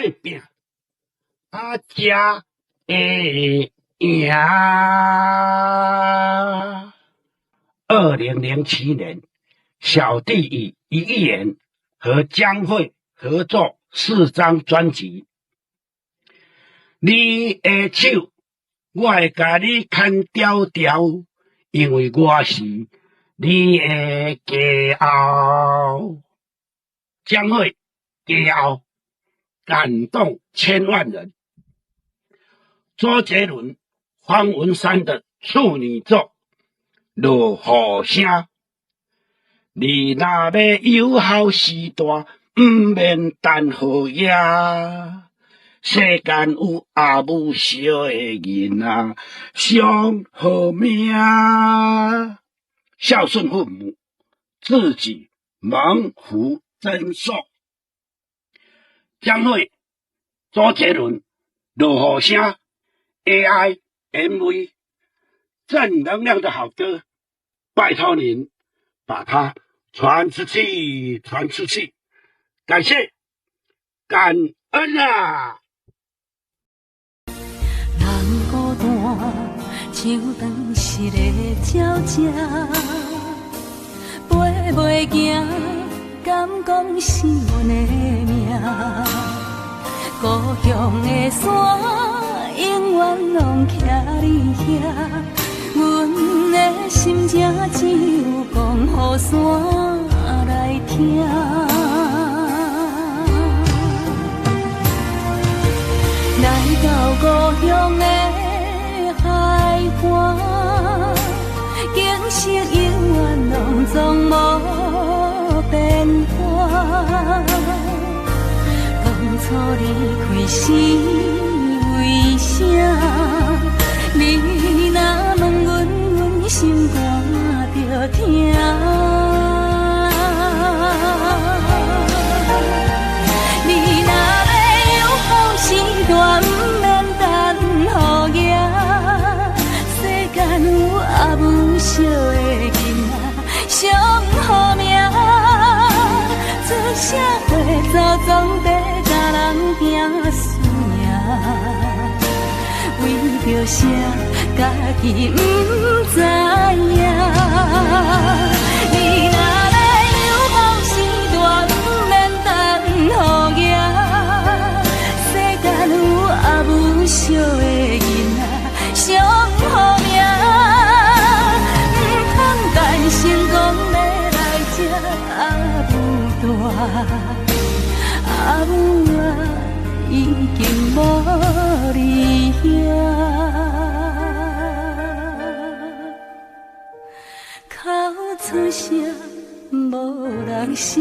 会拼，才会赢。2007年，小弟以1亿元和江蕙合作4张专辑。你的手，我会甲你牵条条，因为我是你的骄傲。江蕙骄傲，感动千万人。周杰伦、方文山的处女作。落雨声，你若要有孝时代，毋免等雨夜。世间有阿母烧的囡仔，上好命。孝顺父母，自己猛虎增寿。江蕙、周杰伦，落雨声 AI MV。正能量的好歌，拜托您把它传出去，传出去，感谢，感恩啊！人孤单，像长失的鸟只，飞袂行，敢讲是阮的命？故乡的山，永远拢徛你遐。阮的心情只有讲予山来听，来到故乡的海岸，景色永远拢总无变化。当初离开时为啥？你若问阮，阮心肝着疼。你若要有好时段，毋免等雨夜。世间有阿母烧的囡仔，上好命。出社会走总得甲人行输赢。为着啥，家己不知影。你若要有好时段，毋免等雨夜。世间有阿母烧的囡仔，上好命。唔通等成功要来这阿母大，阿母啊，已经无你遐，口出声无人晓。